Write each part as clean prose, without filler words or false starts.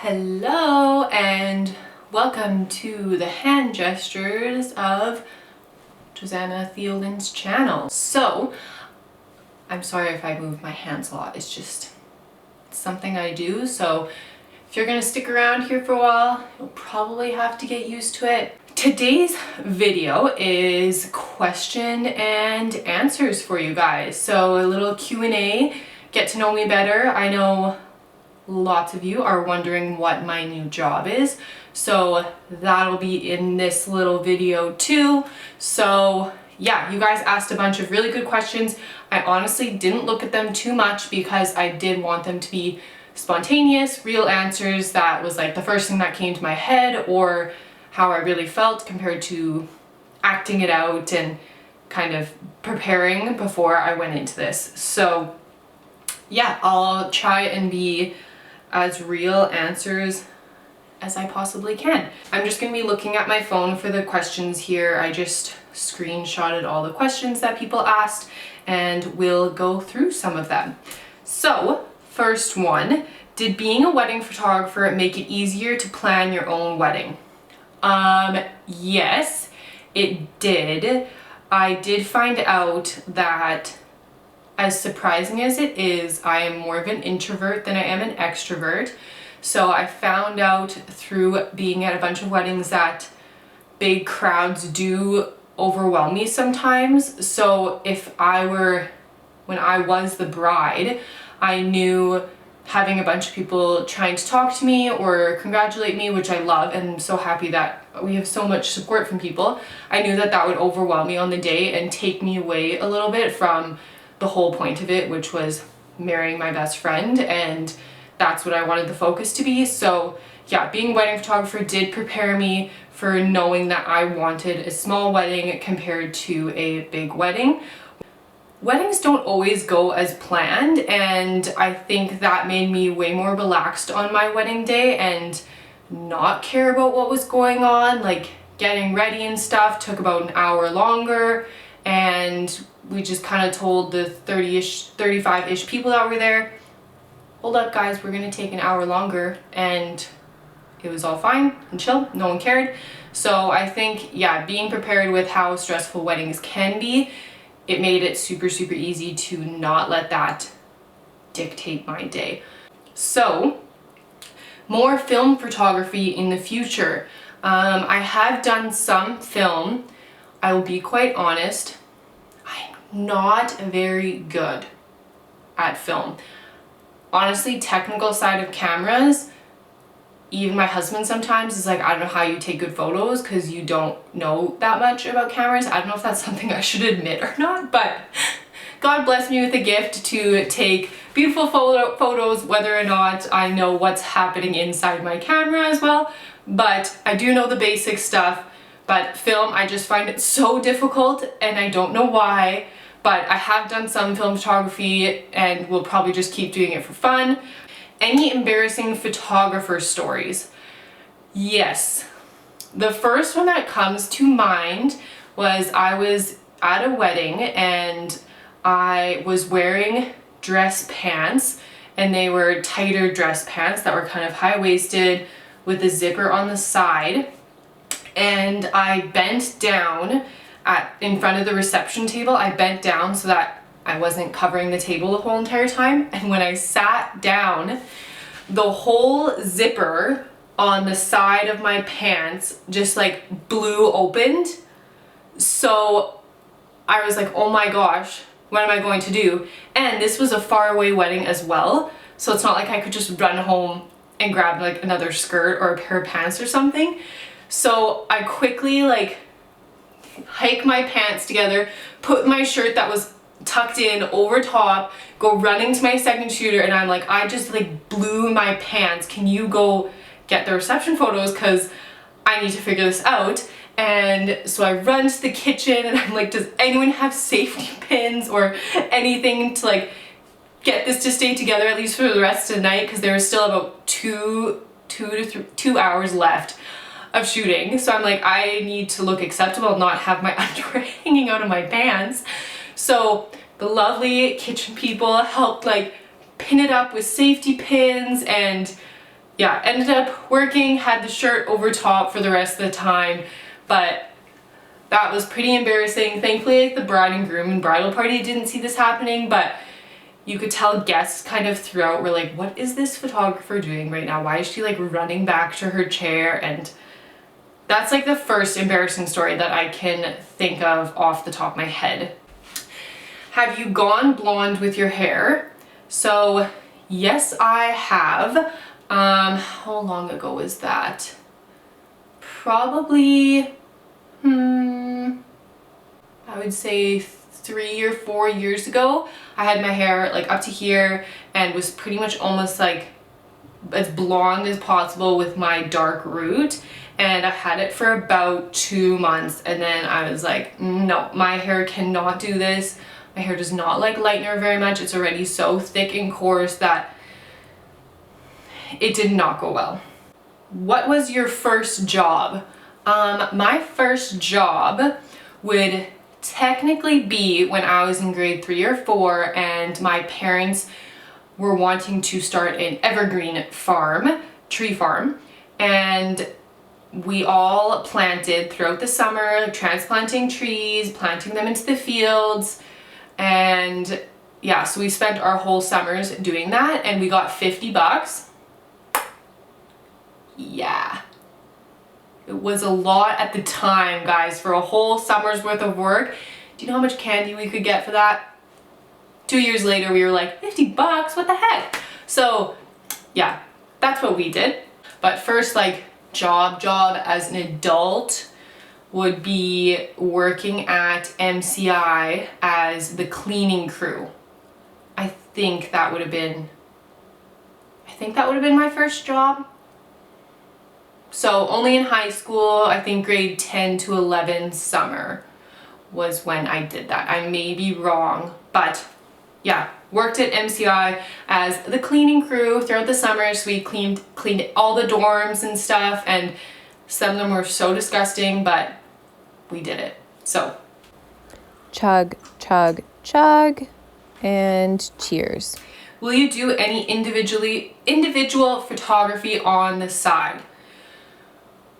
Hello and welcome to the hand gestures of Josanna Theolin's channel. So, I'm sorry if I move my hands a lot, it's just something I do, so if you're gonna stick around here for a while, you'll probably have to get used to it. Today's video is question and answers for you guys. So a little Q&A, get to know me better. I know lots of you are wondering what my new job is, so that'll be in this little video too. So yeah, you guys asked a bunch of really good questions. I honestly didn't look at them too much because I did want them to be spontaneous, real answers that was like the first thing that came to my head or how I really felt compared to acting it out and kind of preparing before I went into this. So yeah, I'll try and be as real answers as I possibly can. I'm just gonna be looking at my phone for the questions here. I just screenshotted all the questions that people asked and we'll go through some of them. So, first one, did being a wedding photographer make it easier to plan your own wedding? Yes, it did. I did find out that, as surprising as it is, I am more of an introvert than I am an extrovert. So I found out through being at a bunch of weddings that big crowds do overwhelm me sometimes. So when I was the bride, I knew having a bunch of people trying to talk to me or congratulate me, which I love, and I'm so happy that we have so much support from people. I knew that that would overwhelm me on the day and take me away a little bit from the whole point of it, which was marrying my best friend, and that's what I wanted the focus to be. So yeah, being a wedding photographer did prepare me for knowing that I wanted a small wedding compared to a big wedding. Weddings don't always go as planned, and I think that made me way more relaxed on my wedding day and not care about what was going on. Like getting ready and stuff took about an hour longer, and we just kind of told the 35-ish people that were there, hold up guys, we're gonna take an hour longer, and it was all fine and chill, no one cared. So I think, yeah, being prepared with how stressful weddings can be, it made it super easy to not let that dictate my day. So, more film photography in the future. I have done some film. I will be quite honest, I'm not very good at film. Honestly, technical side of cameras, even my husband sometimes is like, I don't know how you take good photos because you don't know that much about cameras. I don't know if that's something I should admit or not, but God bless me with a gift to take beautiful photos, whether or not I know what's happening inside my camera as well. But I do know the basic stuff. But film, I just find it so difficult, and I don't know why. But I have done some film photography and will probably just keep doing it for fun. Any embarrassing photographer stories? Yes. The first one that comes to mind was I was at a wedding and I was wearing dress pants, and they were tighter dress pants that were kind of high-waisted with a zipper on the side. And I bent down in front of the reception table. I bent down so that I wasn't covering the table the whole entire time, and when I sat down, the whole zipper on the side of my pants just like blew opened. So I was like, oh my gosh, what am I going to do? And this was a faraway wedding as well, so it's not like I could just run home and grab like another skirt or a pair of pants or something. So I quickly like hike my pants together, put my shirt that was tucked in over top, go running to my second shooter, and I'm like, I just like blew my pants. Can you go get the reception photos? Because I need to figure this out. And so I run to the kitchen and I'm like, does anyone have safety pins or anything to like get this to stay together at least for the rest of the night? Because there was still about 2 hours left of shooting. So I'm like, I need to look acceptable, not have my underwear hanging out of my pants. So the lovely kitchen people helped like pin it up with safety pins, and yeah, ended up working, had the shirt over top for the rest of the time, but that was pretty embarrassing. Thankfully, like, the bride and groom and bridal party didn't see this happening, but you could tell guests kind of throughout were like, what is this photographer doing right now? Why is she like running back to her chair? And that's like the first embarrassing story that I can think of off the top of my head. Have you gone blonde with your hair? So yes, I have. How long ago was that? Probably, I would say 3 or 4 years ago. I had my hair like up to here and was pretty much almost like as blonde as possible with my dark root, and I had it for about 2 months, and then I was like, no, my hair cannot do this. My hair does not like lightener very much. It's already so thick and coarse that it did not go well. What was your first job? My first job would technically be when I was in grade 3 or 4 and my parents were wanting to start an evergreen farm, tree farm, and we all planted throughout the summer, transplanting trees, planting them into the fields, and yeah, so we spent our whole summers doing that, and we got $50. Yeah. It was a lot at the time, guys, for a whole summer's worth of work. Do you know how much candy we could get for that? 2 years later, we were like, $50, what the heck? So yeah, that's what we did. But first, like, job as an adult would be working at MCI as the cleaning crew. I think that would have been my first job. So only in high school, I think grade 10 to 11 summer was when I did that. I may be wrong, but yeah, worked at MCI as the cleaning crew throughout the summer. So we cleaned all the dorms and stuff, and some of them were so disgusting, but we did it. So chug, chug, chug, and cheers. Will you do any individual photography on the side?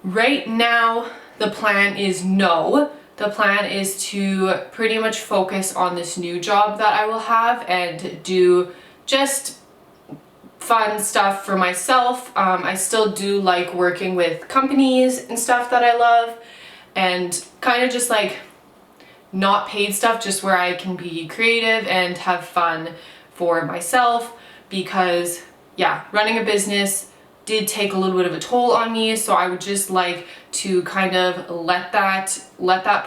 Right now, the plan is no. The plan is to pretty much focus on this new job that I will have and do just fun stuff for myself. I still do like working with companies and stuff that I love, and kind of just like not paid stuff, just where I can be creative and have fun for myself, because yeah, running a business did take a little bit of a toll on me, so I would just like to kind of let that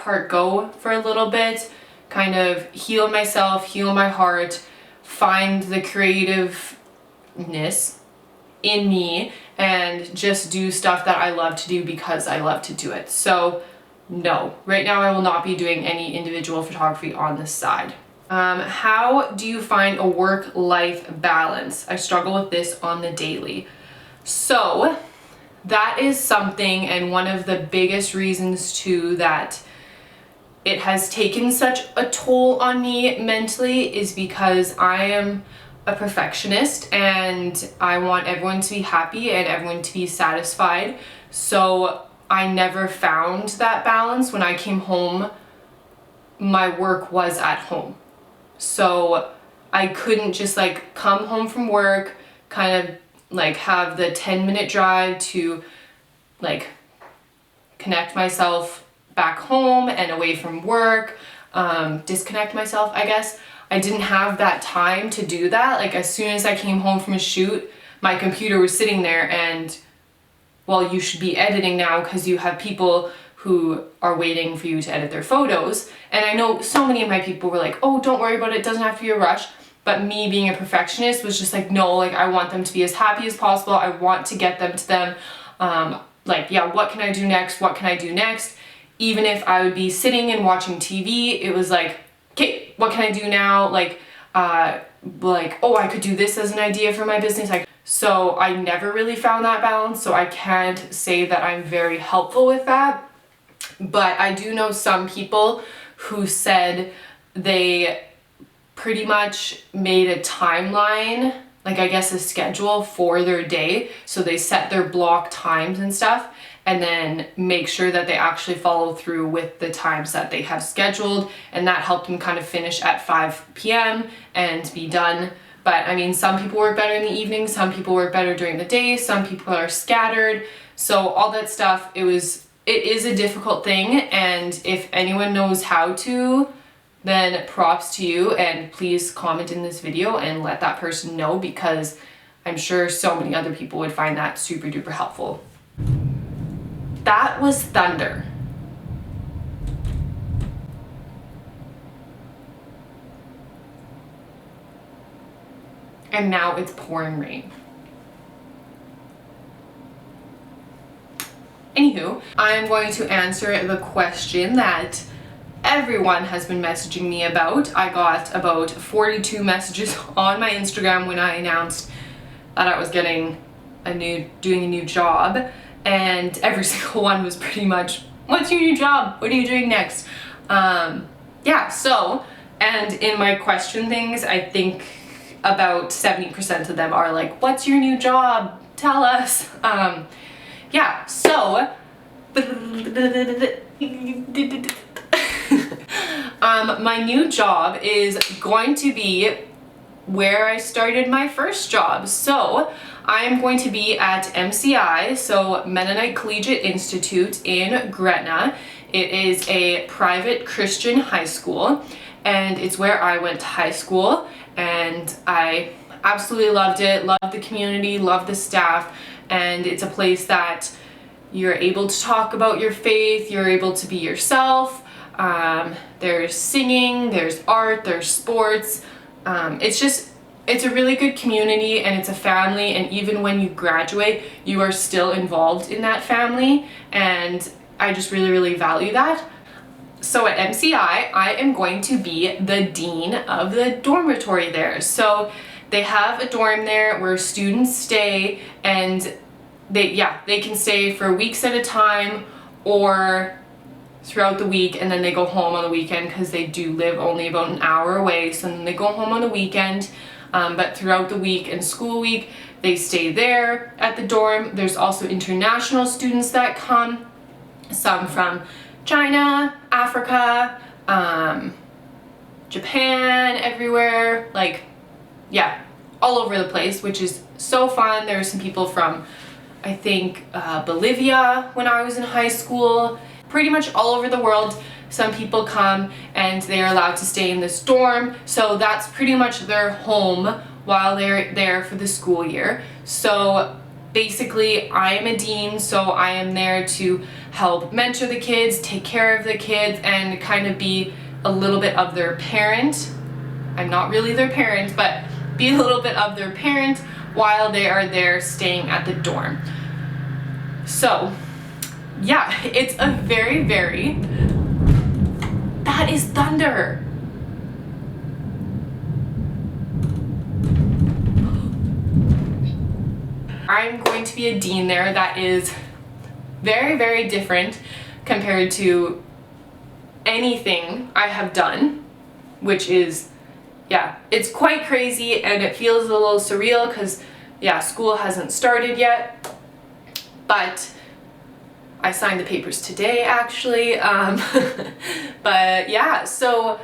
part go for a little bit, kind of heal myself, heal my heart, find the creativeness in me, and just do stuff that I love to do because I love to do it. So no, right now I will not be doing any individual photography on this side. How do you find a work-life balance? I struggle with this on the daily. So that is something, and one of the biggest reasons too that it has taken such a toll on me mentally is because I am a perfectionist and I want everyone to be happy and everyone to be satisfied. So I never found that balance. When I came home, my work was at home. So I couldn't just like come home from work, kind of like have the 10-minute drive to like connect myself back home and away from work, disconnect myself, I guess. I didn't have that time to do that. Like as soon as I came home from a shoot, my computer was sitting there and, well, you should be editing now because you have people who are waiting for you to edit their photos. And I know so many of my people were like, oh, don't worry about it, it doesn't have to be a rush. But me being a perfectionist was just like, no, like I want them to be as happy as possible. I want to get them to them. Like, yeah, what can I do next? What can I do next? Even if I would be sitting and watching TV, it was like, okay, what can I do now? Like, oh, I could do this as an idea for my business. So I never really found that balance. So I can't say that I'm very helpful with that. But I do know some people who said they pretty much made a timeline like I guess a schedule for their day. So they set their block times and stuff, and then make sure that they actually follow through with the times that they have scheduled. And that helped them kind of finish at 5 p.m. and be done. But I mean, some people work better in the evening, some people work better during the day, some people are scattered. So all that stuff, it is a difficult thing. And if anyone knows how to, then props to you, and please comment in this video and let that person know, because I'm sure so many other people would find that super duper helpful. That was thunder. And now it's pouring rain. Anywho, I'm going to answer the question that everyone has been messaging me about. I got about 42 messages on my Instagram when I announced that I was doing a new job, and every single one was pretty much, what's your new job? What are you doing next? Yeah, so, and in my question things, I think about 70% of them are like, what's your new job? Tell us. Yeah, so my new job is going to be where I started my first job. So I'm going to be at MCI, so Mennonite Collegiate Institute in Gretna. It is a private Christian high school, and it's where I went to high school, and I absolutely loved it, loved the community, loved the staff, and it's a place that you're able to talk about your faith, you're able to be yourself. There's singing, there's art, there's sports. It's a really good community, and it's a family, and even when you graduate, you are still involved in that family, and I just really, really value that. So at MCI, I am going to be the dean of the dormitory there. So they have a dorm there where students stay, and they can stay for weeks at a time or throughout the week, and then they go home on the weekend, because they do live only about an hour away, so then they go home on the weekend. But throughout the week and school week, they stay there at the dorm. There's also international students that come, some from China, Africa, Japan, everywhere, like, yeah, all over the place, which is so fun. There were some people from, I think, Bolivia when I was in high school. Pretty much all over the world, some people come, and they're allowed to stay in this dorm, so that's pretty much their home while they're there for the school year. So basically, I am a dean, so I am there to help mentor the kids, take care of the kids, and kind of be a little bit of their parent. I'm not really their parent, but be a little bit of their parent while they are there staying at the dorm. So yeah, it's a very, very, that is thunder. I'm going to be a dean there. That is very, very different compared to anything I have done, which is, yeah, it's quite crazy, and it feels a little surreal because, yeah, school hasn't started yet, but I signed the papers today, actually. But yeah, so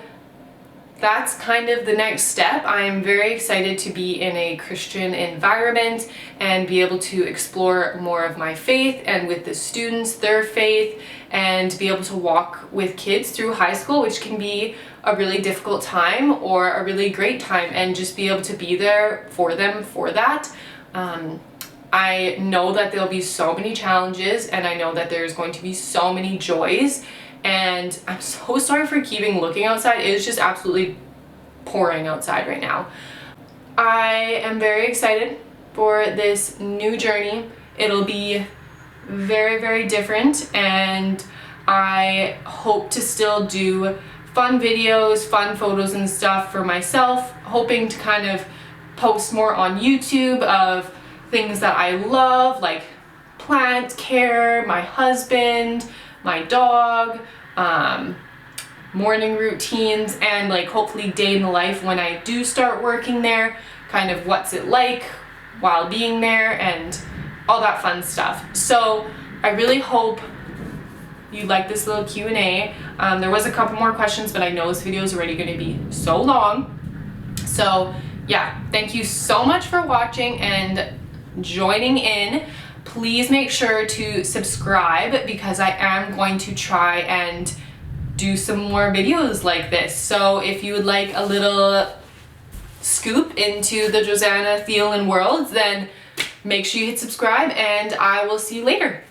that's kind of the next step. I am very excited to be in a Christian environment and be able to explore more of my faith, and with the students, their faith, and be able to walk with kids through high school, which can be a really difficult time or a really great time, and just be able to be there for them for that. I know that there'll be so many challenges, and I know that there's going to be so many joys, and I'm so sorry for keeping looking outside. It is just absolutely pouring outside right now. I am very excited for this new journey. It'll be very, very different, and I hope to still do fun videos, fun photos and stuff for myself, hoping to kind of post more on YouTube of things that I love, like plant care, my husband, my dog, morning routines, and like hopefully day in the life when I do start working there, kind of what's it like while being there and all that fun stuff. So I really hope you like this little Q&A. There was a couple more questions, but I know this video is already going to be so long. So yeah, thank you so much for watching and joining in. Please make sure to subscribe because I am going to try and do some more videos like this. So if you would like a little scoop into the Josanna Thielen world, then make sure you hit subscribe and I will see you later.